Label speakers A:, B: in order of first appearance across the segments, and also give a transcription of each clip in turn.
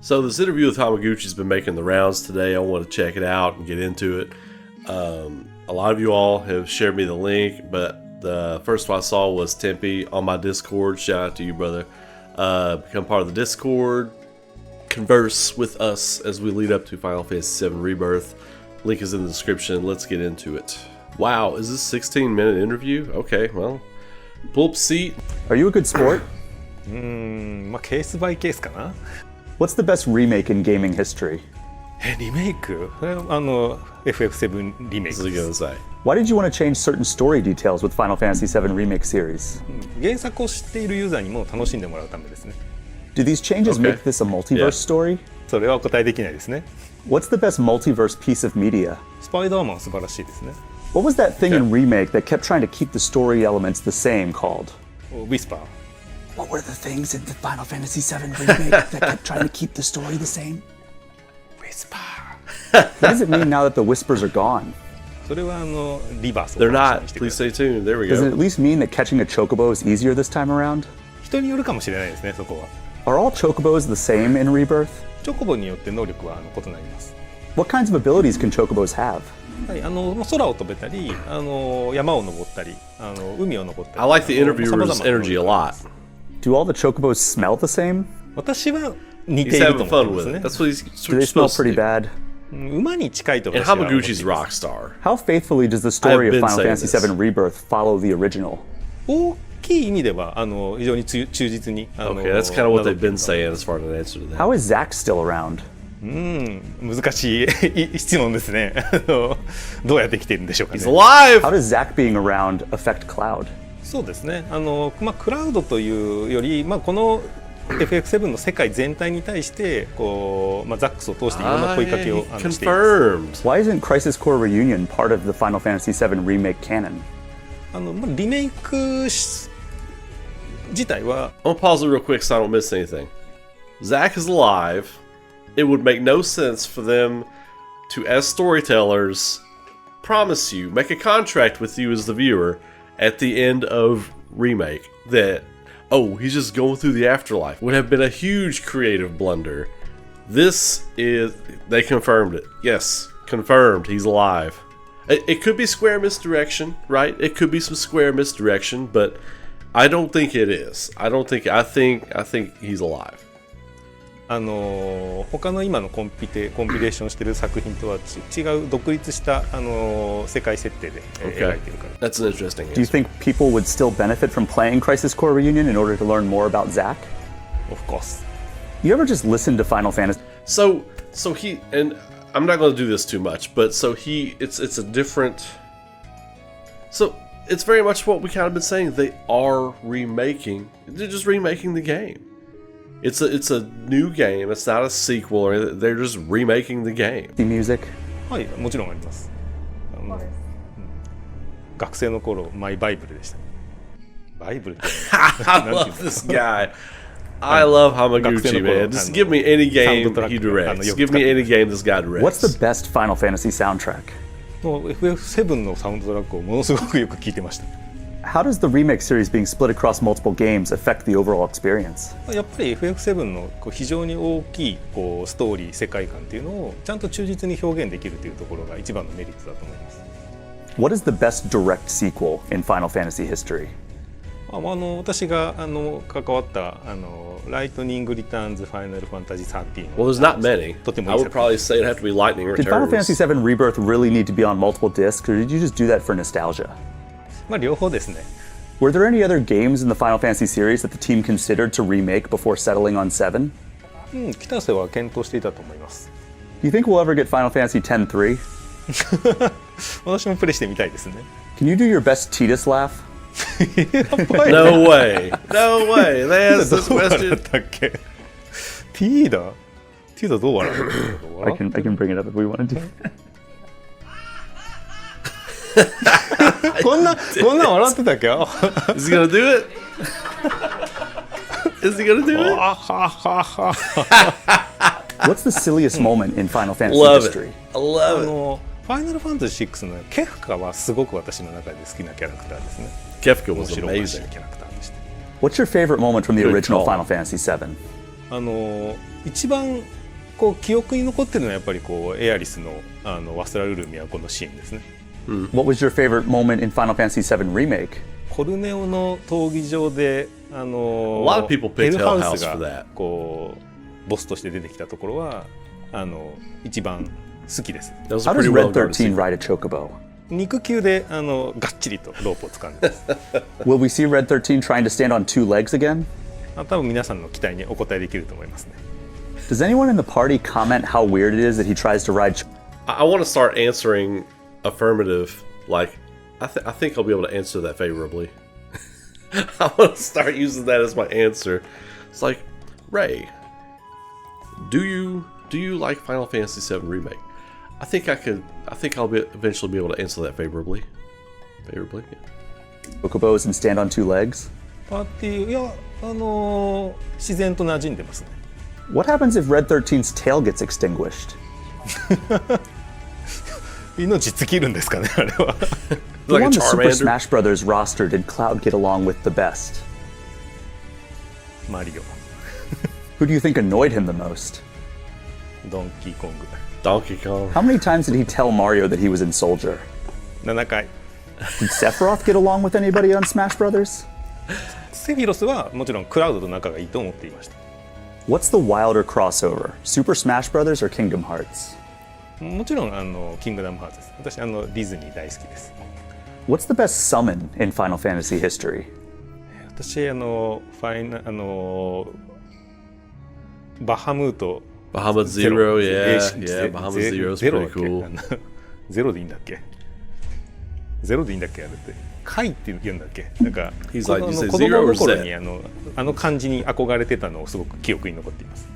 A: So this interview with Hamaguchi's been making the rounds today. I want to check it out and get into it. A lot of you all have shared me the link, but the first one I saw was Tempe on my Discord. Shout out to you, brother. Become part of the Discord. Converse with us as we lead up to Final Fantasy VII Rebirth. Link is in the description. Let's get into it. Wow, is this a 16-minute interview? Okay, well, pull up seat.
B: Are you a good sport?
C: まあケースバイケースかな。
B: What's the best remake in gaming history?
C: リメイクFF7 リメイク
A: What's he
C: で
A: gonna
C: す。
A: say?
B: Why did you want to change certain story details with Final Fantasy VII Remake series?
C: 原作を知っているユーザーにも楽しんでもらうためですね。
B: Do these changes
A: Okay.
B: make this a multiverse
A: Yeah.
B: story?
C: それはお答えできないですね。
B: What's the best multiverse piece of media?
C: スパイダーマンは素晴らしいですね。
B: What was that thing in Remake that kept trying to keep the story elements the same called?
C: ウィスパー。
B: What were the things in the Final Fantasy VII Remake that kept trying to keep the story the same?
C: ウィスパ
B: What does it mean now that the whispers are gone?
C: ー。それはリバースを
A: They're
C: 楽しみ
A: not.
C: にしてくだ
A: Please
C: さい。
A: stay tuned. There we
B: Does it at
A: go.
B: least mean that catching a chocobo is easier this time around?
C: 人によるかもしれないですね、そこは。
B: Are all chocobos the same in Rebirth?
C: チョコボによって能力は異なります。
B: What kinds of abilities can chocobos have?
C: はい、空を飛べたり、山を登ったり、海を登ったり。
A: I like the interviewer's
C: 様々な能力
A: energy a
C: があります
A: lot.
B: Do all the chocobos smell the same?
C: 私は似
A: He's
C: ていると
A: having
C: 思って
A: fun
C: ま
A: with
C: す
A: it.
C: ね。
A: That's what he's
B: Do they smell
A: supposed to
B: pretty
A: do.
B: bad?
C: 馬に近いと
A: And
C: 私は思っています
A: Hamaguchi's rock star.
B: How faithfully does the story of
A: I've been
B: Final
A: saying
B: Fantasy
A: this.
B: VII Rebirth follow the original?
C: 大きい意味では非常に忠実に
A: Okay, that's kind of what they've been saying as far as an answer to that.
B: How is Zack still around?
C: 難しい質問ですね。どうやって生きているんでしょうかね。
A: He's alive!
B: How does Zack being around affect Cloud?
C: そうですね。クラウドというより、この FF7 の世界全体に対してザックスを通していろんな問いかけを
A: he
C: しています。
A: confirmed.
B: Why isn't Crisis Core Reunion part of the Final Fantasy VII Remake canon?
C: リメイク自体は
A: I'm gonna pause it real quick so I don't miss anything. Zack is alive. It would make no sense for them to, as storytellers, promise you, make a contract with you as the viewer at the end of Remake that, oh, he's just going through the afterlife. Would have been a huge creative blunder. This is, they confirmed it. Yes, confirmed, he's alive. It could be Square misdirection, right? It could be some Square misdirection, but I don't think it is. I think he's alive.
C: 他の今のコンピレーションしてる作品とは違う独立した世界設定で描いてるから。
A: That's an interesting
B: Do you
A: answer.
B: think people would still benefit from playing Crisis Core Reunion in order to learn more about Zack?
C: Of course.
B: You ever just listen to Final Fantasy?
A: So he, and I'm not going to do this too much, but so it's a different. So it's very much what we kind of been saying. They are remaking. They're just remaking the game. It's a new game. It's not a sequel or anything. They're just remaking the game.
B: music?
C: はい、もちろんあります。学生の頃マイバイブルでした。バイブルって
A: I love this guy. I love Hamaguchi, man. Just give me any game he directs. Give me any game this guy directs.
B: What's the best Final Fantasy soundtrack?
C: もう FF7 のサウンドトラックをものすごくよく聞いてました。
B: How does the remake series being split across multiple games affect the overall experience?
C: やっぱり FF7 の非常に大きいストーリー世界観っていうのをちゃんと忠実に表現できるというところが一番のメリットだと思います。
B: What is the best direct sequel in Final Fantasy history?
C: 私が関わったライトニングリターンズファイナルファンタジー13
A: Well, there's not many.
C: とても
A: I
C: いい
A: would
C: 作品
A: probably say it'd have to be Lightning
B: Did Final Fantasy
A: Returns.
B: VII Rebirth really need to be on multiple discs, or did you just do that for nostalgia?
C: 両方ですね。
B: Were there any other games in the Final Fantasy series that the team considered to remake before settling on 7?
C: 北瀬は検討していたと思います。
B: Do you think we'll ever get Final Fantasy X-3?
C: 私もプレイしてみたいですね。
B: Can you do your best Tidus laugh?
A: No way. No way. They asked this
C: どう笑っ
A: question.
C: たっけ？ティーダどう笑う？
B: I can bring it up if we wanted to.
C: こんな笑ってたっけ？
A: Is he gonna do it? Is he gonna do it?
B: What's the silliest moment in Final Fantasy
A: Love
B: history?
A: it. I love it.
C: ファイナルファンタジー6のケフカはすごく私の中で好きなキャラクターですね。
A: Kefka
C: 面
A: was
C: 白おかしい
A: amazing.
C: キャラクターでした。
B: What's your favorite moment from the
A: Good
B: original
A: call.
B: Final Fantasy VII?
C: 一番こう記憶に残ってるのはやっぱりこうエアリスのワスラルル都のシーンですね。
B: What was your favorite moment in Final Fantasy VII Remake?
C: コルネオの闘技場で
A: lot of people
C: ヘ
A: picked
C: ルハウ
A: Hell
C: ス
A: House for
C: が
A: that.
C: こうボスとして出てきたところは一番好きです。
A: That was a
B: How does
A: pretty
B: Red
A: well guarded
B: 13
A: secret.
B: ride a chocobo?
C: 肉球でがっちりとロープを掴んでます。
B: Will we see Red 13 trying to stand on two legs again?
C: 多分皆さんの期待にお答えできると思いますね。
B: Does anyone in the party comment how weird it is that he tries to ride
A: I want to start answering affirmative. Like, I think I'll be able to answer that favorably. I want to start using that as my answer. It's like, Ray, do you like Final Fantasy VII Remake? I think I'll eventually be able to answer that favorably. Favorably. Yeah.
B: chocobos and stand on two legs?
C: パーティーいや自然と馴染んでますね。
B: What happens if Red 13's tail gets extinguished?
C: 命尽きるんですかねあれは。
B: Who
A: Like a
B: on the Super
A: Charmander.
B: Smash Bros. Roster did Cloud get along with the best?
C: マリオ、
B: Who do you think annoyed him the most?
C: ドンキーコング、
A: Donkey Kong.
B: How many times did he tell Mario that he was in Soldier?
C: 7回。
B: Did Sephiroth get along with anybody on Smash Bros.?
C: セフィロスはもちろんクラウドと仲がいいと思っていました。
B: What's the wilder crossover? Super Smash Bros. Or Kingdom Hearts?
C: もちろんキングダムハーツです。私ディズニー大好きです。
B: What's the best summon in Final Fantasy history?
C: 私バハムート
A: Bahamut Zero, yeah,
C: ゼ
A: yeah. Bahamut Zero is
C: ゼロ
A: pretty
C: だっけ
A: cool.
C: ゼロでいいんだっけゼロでいいんだっけあれってカイって言うんだっけなんか
A: He's like, you say
C: 子
A: zero
C: 供
A: or
C: の頃
A: Z?
C: に感じに憧れてたのをすごく記憶に残っています。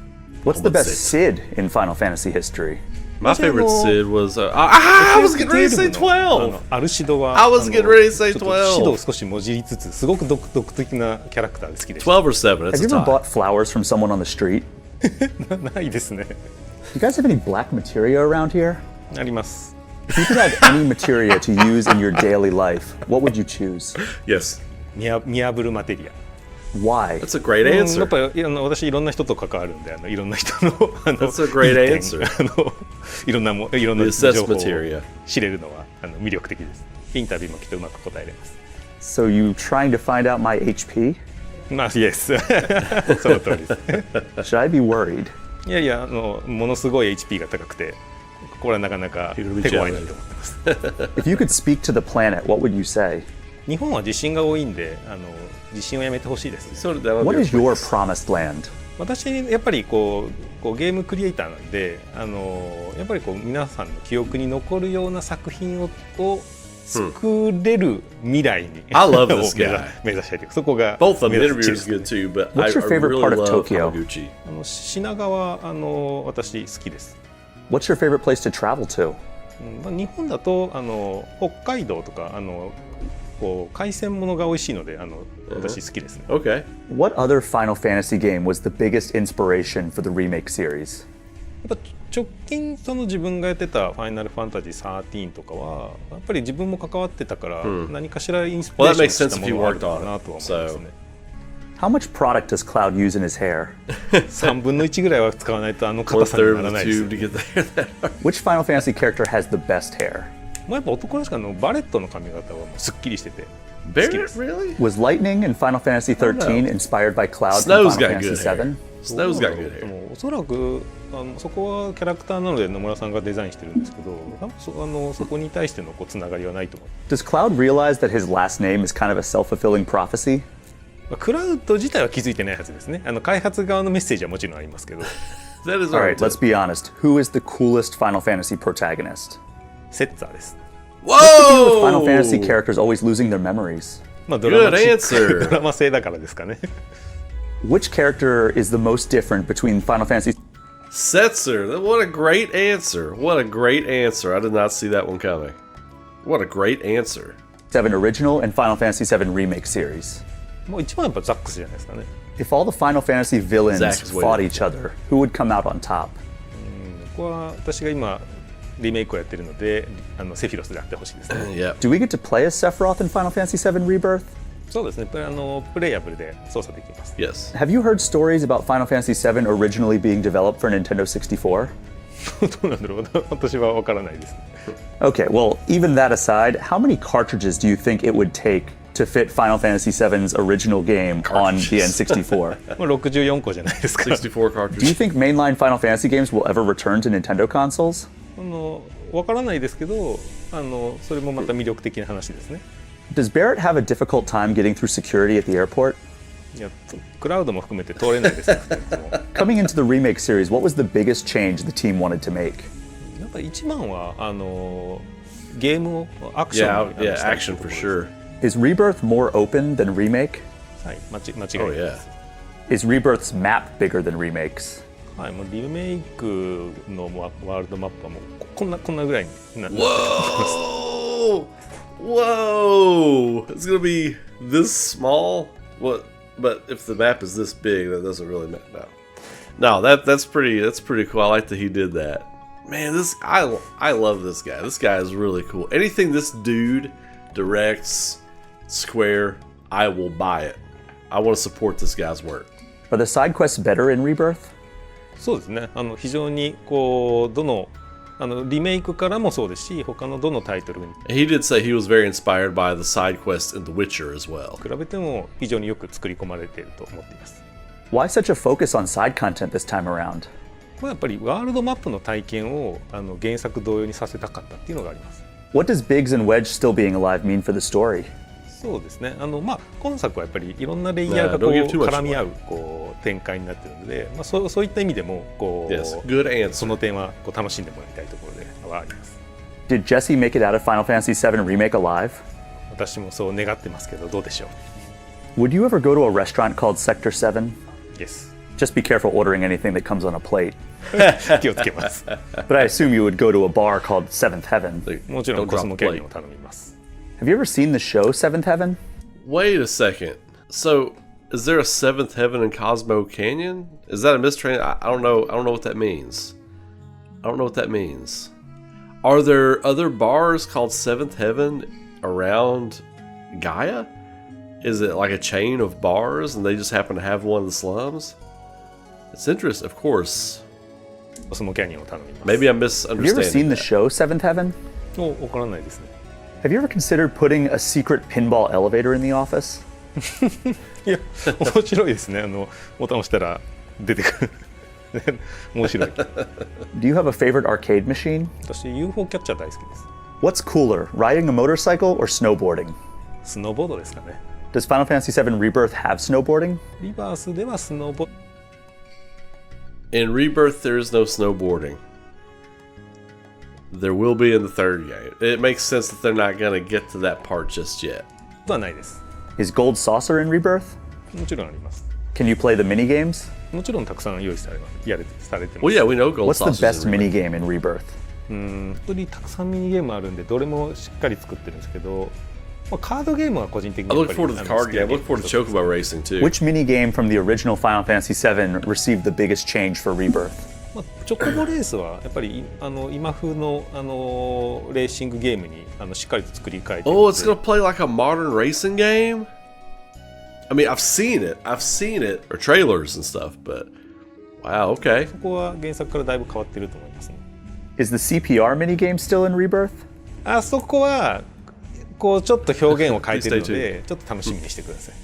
B: What's the
A: What's
B: best Sid in Final Fantasy history?
A: My favorite Sid was. I was getting ready to say 12!
C: アルシドは
A: I was getting ready to say
C: ちょっとシドを
A: 12!
C: 少しもじりつつすごく独特なキャラクターで好きでした
A: 12 or 7,
B: Have
A: it's
B: you
A: a
B: ever
A: tie.
B: bought flowers from someone on the street?
C: ないですね。
B: You guys have any black materia around here?
C: あります。
B: If you could have any materia to use in your daily life, what would you choose?
A: Yes.
C: 見破るマテリア。
B: Why?
A: That's a great
C: やっ
A: answer.
C: ぱり私いろんな人と関わるんでいろんな人の
A: That's a great
C: いい点
A: answer.
C: いろんな情
A: The assessed
C: 報を
A: materia.
C: 知れるのは魅力的です。インタビューもきっとうまく答えれます。
B: So you trying to find out my HP?
C: まあ、イエス。その通りです。
B: Should I be worried?
C: いやいやものすごい HP が高くてこれはなかなか手強いなと思ってます。
B: If you could speak to the planet, what would you say?
C: 日本は地震が多いんで地震をやめてほしいです。
A: So that would
B: What
A: be
B: is
A: a
B: your
A: place.
B: promised land?
C: 私やっぱりこうゲームクリエイターなんでやっぱり皆さんの記憶に残るような作品を作れる未来に、
A: I love this guy.
C: 目指したいというそこが
A: Both of them,
C: 目
A: the
C: 指す
A: interview
C: 地
A: is
C: です
A: good too, but
B: What's your
A: I
B: favorite
A: really
B: part of
A: love
B: Tokyo?
A: Hamaguchi.
C: 品川私好きです。
B: What's your favorite place to travel to?
C: 日本だと北海道とか海鮮物が美味しいので私好きですね。
A: Okay.
B: What other Final Fantasy game was the biggest inspiration for the remake series?
C: やっぱ直近自分がやってた「ファイナルファンタジー13」とかはやっぱり自分も関わってたから、何かしらインスピレーションしたものがあるかなとは思いますね。
B: How much product does Cloud use in his hair?
C: 3分の1ぐらいは使わないと硬さに
A: 1/3
C: なら
A: of
C: ない
A: the
C: です
A: tube to get there.
B: Which Final Fantasy character has the best hair?
C: やっぱ男らしくバレットの髪型はもうすっきりしてて
A: Barrett, really?
B: Was Lightning in Final Fantasy XIII inspired by Cloud
A: Snow's
B: from Final
A: got
B: Fantasy
A: good hair.
B: VII?
A: Snow's got good
C: で
A: hair.
C: もおそらくそこはキャラクターなので野村さんがデザインしてるんですけど多分そこに対してのつながりはないと思う。
B: Does Cloud realize that his last name is kind of a self-fulfilling prophecy?
C: クラウド自体は気づいてないはずですね。開発側のメッセージはもちろんありますけど
A: That is
B: All
A: alright.
B: right, let's be honest. Who is the coolest Final Fantasy protagonist?
C: セッツァーです。
B: Final Fantasy
A: Whoa!
B: characters always losing their memories.
C: ドラマ
A: Good answer.
C: ドラマ性だからですかね。
B: Which character is the most different between Final Fantasy
A: Setzer. What a great answer. What a great answer. I did not see that one coming. What a great answer.
B: VII Original and Final Fantasy VII Remake series?
C: もう一番やっぱザックスじゃないですかね。
B: If all the Final Fantasy villains
A: Zach is
B: fought
A: waiting.
B: each other, who would come out on top?
C: ここは私が今リメイクをやってるのでセフィロスであってほしいですね。
A: Yep.
B: Do we get to play as Sephiroth in Final Fantasy VII Rebirth?
C: そうですね。プレイヤブルで操作できます。
A: Yes.
B: Have you heard stories about Final Fantasy VII originally being developed for Nintendo 64?
C: どうなんだろう。私は分からないです。
B: Okay, well, even that aside, how many cartridges do you think it would take to fit Final Fantasy VII's original game on the N64?
C: 64個じゃないですか。
A: 64
B: Do you
A: cartridges.
B: think mainline Final Fantasy games will ever return to Nintendo consoles?
C: 分からないですけど、それもまた魅力的な話ですね。
B: Does Barrett have a difficult time getting through security at the airport?
C: いや、クラウドも含めて通れないですね。
B: Coming into the remake series, what was the biggest change the team wanted to make?
C: やっぱり一番はゲームをアクション
A: Yeah,
C: に
A: yeah,
C: したい
A: action
C: と
A: for
C: ころです
A: sure.
B: Is Rebirth more open than Remake?
C: はい、間違いない
A: Oh
C: で
A: yeah.
C: す。
B: Is Rebirth's map bigger than Remake's?
C: はい、もうリメイクのワールドマップはもうこんなぐらいになってます。
A: Whoa! Whoa! It's gonna be this small? What? But if the map is this big, that doesn't really matter. No, that's pretty cool. I like that he did that. Man, I love this guy. This guy is really cool. Anything this dude directs, Square, I will buy it. I want to support this guy's work.
B: Are the side quests better in Rebirth?
C: そうですね。非常にこうどのリメイクからもそうですし、他のどのタイトルに
A: He did say he was very inspired by the side quests in The Witcher as well.
C: 比べても非常によく作り込まれていると思っています。
B: Why such a focus on side content this time around?
C: やっぱりワールドマップの体験を原作同様にさせたかったっていうのがあります。
B: What does Biggs and Wedge still being alive mean for the story?
C: そうですね。今作はやっぱりいろんなレイヤーがこう
A: Don't give too much
C: 絡み合うこう展開になっているので、そういった意味でもこう
A: Yes, good answer.
C: その点はこう楽しんでもらいたいところではあります。
B: Did Jesse make it out of Final Fantasy VII Remake alive?
C: 私もそう願ってますけどどうでしょう。
B: Would you ever go to a restaurant called Sector 7?
C: Yes.
B: Just be careful ordering anything that comes on a plate.
C: 気をつけます。
B: But I assume you would go to a bar called Seventh Heaven.
A: Like,
C: もちろん
A: don't
C: コス
A: drop
C: モ
A: the
C: キャニオン
A: plate.
C: を頼みます。
B: Have you ever seen the show Seventh Heaven?
A: Wait a second. So, is there a seventh heaven in Cosmo Canyon? Is that a mistranslation? I don't know. I don't know what that means. I don't know what that means. Are there other bars called Seventh Heaven around Gaia? Is it like a chain of bars and they just happen to have one in the slums? It's interesting, of course.
C: コスモキャニオンを頼みます。
A: Maybe I'm
B: Have you ever seen
A: misunderstanding
B: the
A: that.
B: show Seventh Heaven?
C: もうわからないですね。
B: Have you ever considered putting a secret pinball elevator in the office?
C: いや面白いですね。ボタンを押したら出てくる。面白い。
B: Do you have a favorite arcade machine?
C: 私 UFO キャッチャー大好きです。
B: What's cooler, riding a motorcycle or snowboarding?
C: スノーボードですかね。
B: Does Final Fantasy VII Rebirth have snowboarding?
C: リバースではスノーボー
A: In Rebirth, there is no snowboarding. There will be in the third game. It makes sense that they're not going to get to that part just yet.
C: ドはないです。
B: Is Gold Saucer in Rebirth?
C: もちろんあります。
B: Can you play the minigames?
C: もちろんたくさん用意されてます。
A: Well, yeah, we know Gold
B: What's the
A: Saucer's
B: best
A: in Rebirth.
B: minigame in Rebirth?
C: 本当にたくさんミニゲームあるんでどれもしっかり作ってるんですけど、カードゲームは個人的に
A: I
C: やっ
A: look
C: ぱり
A: forward to the card game. I look forward to Chocobo Racing too.
B: Which minigame from the original Final Fantasy VII received the biggest change for Rebirth?
C: チョコボレースはやっぱり今風のレーシングゲームにしっかりと作り変えている
A: Oh,
C: の
A: it's
C: で
A: gonna play like a modern racing game? I mean, I've seen it, or trailers and stuff, but wow, okay.
C: そこは原作からだいぶ変わってると思いますね。
B: Is the CPR minigame still in Rebirth?
C: あそこはこうちょっと表現を変えてるのでちょっと楽しみにしてください。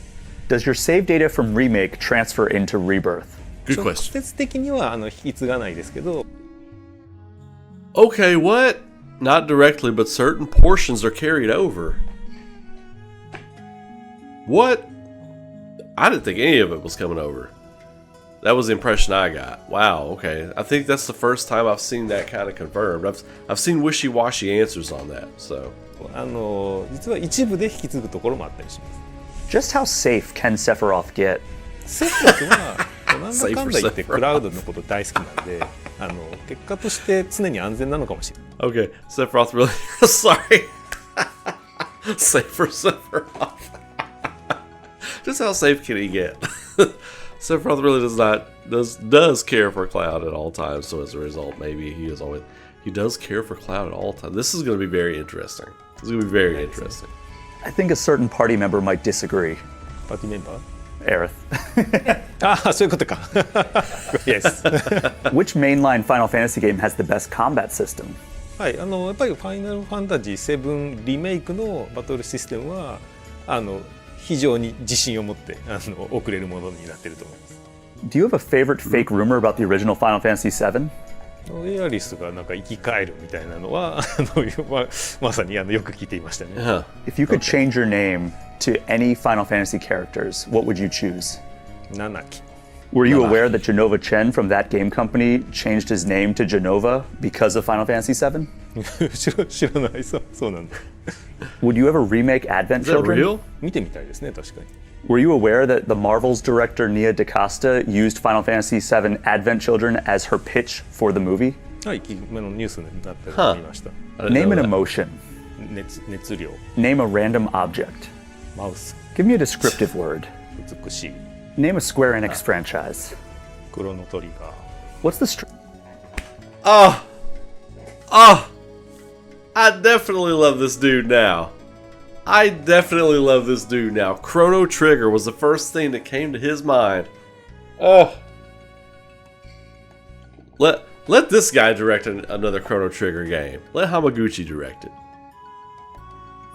B: Does your save data from Remake transfer into Rebirth?
A: Good
C: 直
A: question.
C: 接的には引き継がないですけど、
A: Okay, what? Not directly, but certain portions are carried over. What? I didn't think any of it was coming over. That was the impression I got. Wow, okay. I think that's the first time I've seen that kind of confirmed. I've seen wishy-washy answers on that, so.
C: 実は一部で引き継ぐところもあったりします。
B: Just how safe can Sephiroth get?
C: セフロスはなんだかんだ言ってクラウドのこと大好きなんで結果として常に安全なのかもしれない。
A: Okay, Sephiroth really... Sorry. Safer Sephiroth. Just how safe can he get? Sephiroth really does care for Cloud at all times, so as a result, maybe he does care for Cloud at all times. This is going to be very interesting. This is going to be very interesting.
B: I think a certain party member might disagree.
C: パーティーメンバー
B: Aerith.
C: ああ、そういうことか。Yes.
B: Which mainline Final Fantasy game has the best combat system?
C: はい、やっぱり「ファイナルファンタジー7」リメイクのバトルシステムは非常に自信を持って送れるものになっていると思います。
B: Do you have a favorite fake rumor about the original Final Fantasy VII?
C: エアリスがなんか生き返るみたいなのはまさによく聞いていましたね。
B: If you could change your name to any Final Fantasy characters, what would you choose?
C: ナナキ。
B: Were you aware that Genova Chen from that game company changed his name to Genova because of Final Fantasy VII?
C: 知らない。そうなんだ。
B: Would you ever remake Advent
A: Is that
B: Children?
A: real?
C: 見てみたいですね、確かに。
B: Were you aware that the Marvel's director Nia DaCosta used Final Fantasy VII Advent Children as her pitch for the movie?
C: はい、ニュースになってるのを見ました。
A: I didn't
B: Name
A: know
B: an
A: that.
B: emotion.
C: 熱量、
B: Name a random object.
C: マウス、
B: Give me a descriptive word.
C: 美しい、
B: Name a Square Enix franchise.
C: クロノトリガー。
B: What's the
A: I definitely love this dude now. I definitely love this dude now. Chrono Trigger was the first thing that came to his mind. Let this guy direct another Chrono Trigger game. Let Hamaguchi direct it.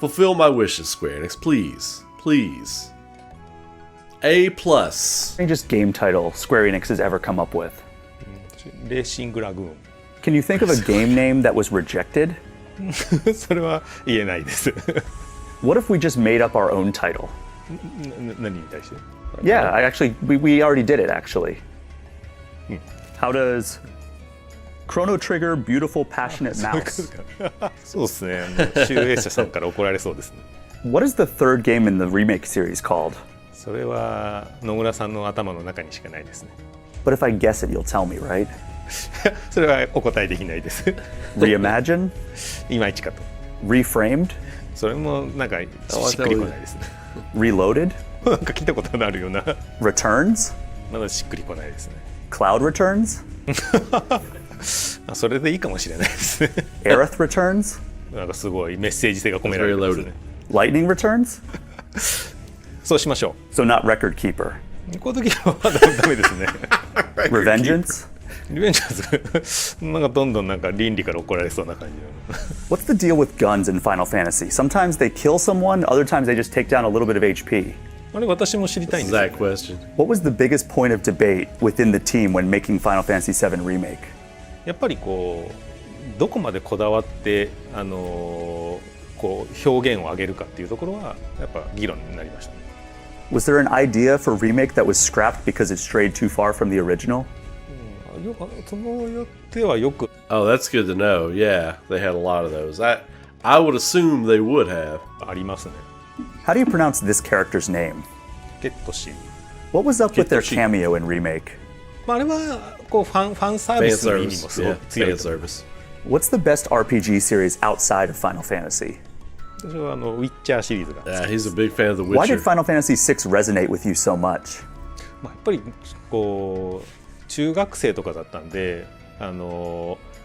A: Fulfill my wishes, Square Enix, please. Please. A+.
B: strangest game title Square Enix has ever come up with?
C: レーシングラグーン。
B: Can you think of a game name that was rejected?
C: それは言えないです。
B: What if we just made up our own title?
C: 何に対して？
B: Yeah, we already did it actually. How does Chrono Trigger Beautiful Passionate Mouse?
C: そうですね。集英社さんから怒られそうですね。
B: What is the third game in the remake series called?
C: それは野村さんの頭の中にしかないですね。
B: But if I guess it, you'll tell me, right?
C: それはお答えできないです。
B: Reimagine?
C: いまいちかと。
B: Reframed?
C: それもなんかしっくりこないですね。
B: Reloaded?
C: なんか聞いたことあるような。
B: Returns?
C: まだしっくりこないですね。
B: Cloud Returns?
C: それでいいかもしれないですね。
B: Aerith Returns?
C: なんかすごいメッセージ性が込められてますね。
B: Lightning Returns?
C: そうしましょ
B: So not Record Keeper.
C: う。この時はまだダメですね。
B: Revengeance?
C: リベンジャーズなんかどんどんなんか倫理から怒られそうな感じの。
B: What's the deal with guns in Final Fantasy? Sometimes they kill someone, other times they just take down a little bit of HP.
C: あれ私も知りたいん
A: Is
C: ですよ
A: that question?
B: What was the biggest point of debate within the team when making Final Fantasy VII Remake?
C: やっぱりこうどこまでこだわってこう表現を上げるかっていうところはやっぱ議論になりましたね。
B: Was there an idea for remake that was scrapped because it strayed too far from the original?
C: その予定はよく
A: Oh, that's good to know. Yeah, they had a lot of those. I would assume they would have.
C: ありますね。
B: How do you pronounce this character's name?
C: ゲットシー。
B: What was up with their
A: Kitoshi.
B: cameo in Remake?
C: まあ、あれはこうファンサービ
A: Fan
C: スの意味
A: service.
C: もすご
A: Yeah,
C: く強い
A: fan
C: と思いま
A: service.
C: す。
B: What's the best RPG series outside of Final Fantasy?
C: 私はウィッチャーシリーズが好き
A: Yeah,
C: です。
A: he's a big fan of The
B: Why did
A: Witcher.
B: Final Fantasy VI resonate with you so much?
C: まあ、やっぱりこう中学生とかだったんで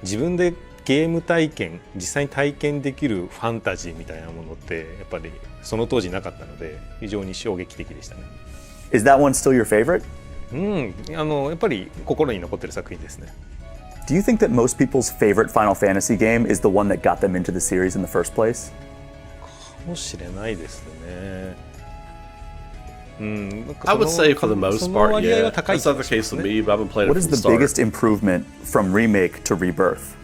C: 自分でゲーム体験実際に体験できるファンタジーみたいなものってやっぱりその当時なかったので非常に衝撃的でしたね。
B: Is that one still your favorite?
C: やっぱり心に残ってる作品ですね。
B: Do you think that most people's favorite Final Fantasy game is the one that got them into the series in the first place?
C: かもしれないですね。
A: I would say for the most
C: その
A: part,
C: 割合
A: yeah.
C: は高い
A: That's
C: 気
A: not
C: が
A: the
C: しま
A: case
C: す
A: with
C: ね。
A: me, but I've been playing
B: What
A: it
B: is
A: from
B: the
A: the start.
B: biggest improvement from Remake to Rebirth?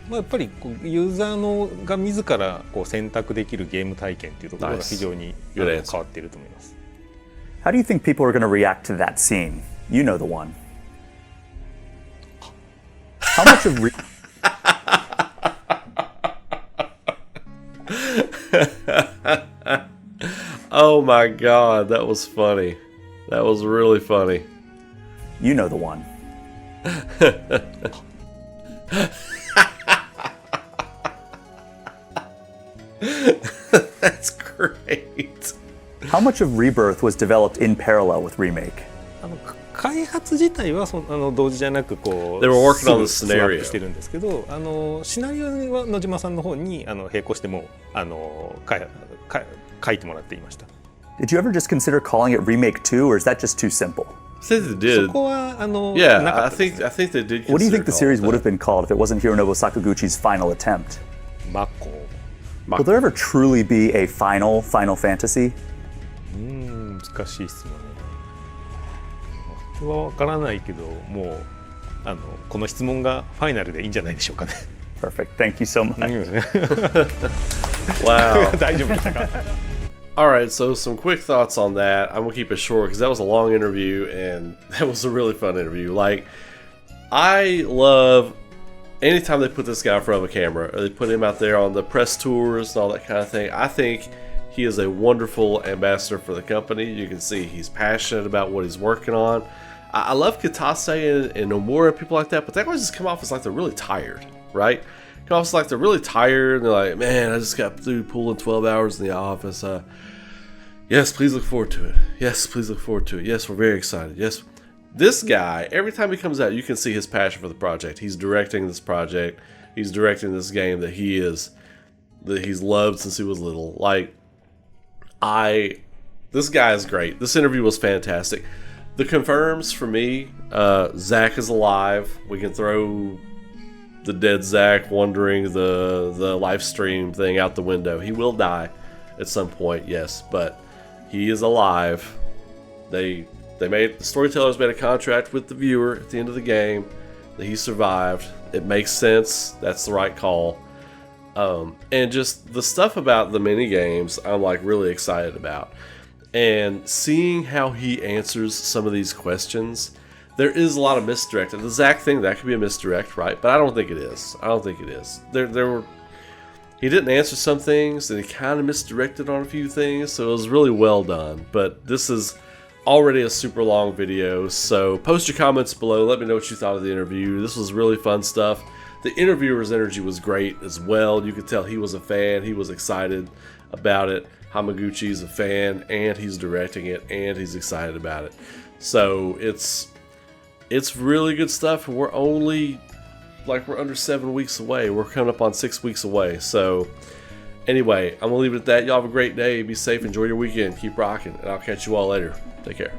C: まあ、やっぱりこうユーザーのが自らこう選択できるゲーム体験っていうところが
A: Nice.
C: 非常に
A: Good
C: 変
A: answer.
C: わっていると思います。
B: How do you think people are going to react to that scene? You know the one. How much of
A: Oh my god, that was funny. That was really funny.
B: You know the one.
A: That's great.
B: How much of Rebirth was developed in parallel with Remake?
C: 開発自体は同時じゃなくこう
A: They were working on the
C: すぐスワッ
A: scenario.
C: プしてるんですけど、シナリオは野島さんの方に並行しても書いてもらっていました。
B: Did you ever just consider calling it Remake 2, or is that just too simple?
A: I think they did.
C: そこは
A: Yeah,
C: なか
A: I
C: ったですね。
A: think they did.
B: What do you think
A: consider
B: the
A: calling
B: series
A: it
B: would have
A: that.
B: been called if it wasn't Hironobu Sakaguchi's final attempt?
C: マコ
B: Will there ever truly be a final Final Fantasy?
C: 難しい質問ね。それは分からないけど、もうこの質問がファイナルでいいんじゃないでしょうかね。
B: Perfect. Thank you so much.
A: Wow.
C: 大丈夫でしたか？
A: All right, so some quick thoughts on that. I'm gonna keep it short because that was a long interview and that was a really fun interview. Like, I love anytime they put this guy in front of a camera or they put him out there on the press tours and all that kind of thing. I think he is a wonderful ambassador for the company. You can see he's passionate about what he's working on. I love Kitase and Nomura and people like that, but they always just come off as like they're really tired, right? Come off as like they're really tired and they're like, man, I just got through pulling 12 hours in the office. Yes, please look forward to it. Yes, please look forward to it. Yes, we're very excited. Yes. This guy, every time he comes out, you can see his passion for the project. He's directing this project. He's directing this game that he's loved since he was little. Like, this guy is great. This interview was fantastic. The confirms for me, Zach is alive. We can throw the dead Zach wandering the live stream thing out the window. He will die at some point, yes, but he is alive. The storytellers made a contract with the viewer at the end of the game that he survived. It makes sense. That's the right call. And just the stuff about the mini games, I'm like really excited about. And seeing how he answers some of these questions, there is a lot of misdirect. The Zach thing, that could be a misdirect, right? But I don't think it is. I don't think it is. He didn't answer some things, and he kind of misdirected on a few things, so it was really well done. But this is already a super long video, so post your comments below. Let me know what you thought of the interview. This was really fun stuff. The interviewer's energy was great as well. You could tell he was a fan. He was excited about it. Hamaguchi's a fan, and he's directing it, and he's excited about it. So it's really good stuff. We're only we're under 7 weeks away. We're coming up on 6 weeks away. So anyway, I'm gonna leave it at that. Y'all have a great day. Be safe. Enjoy your weekend. Keep rocking, and I'll catch you all later. Take care.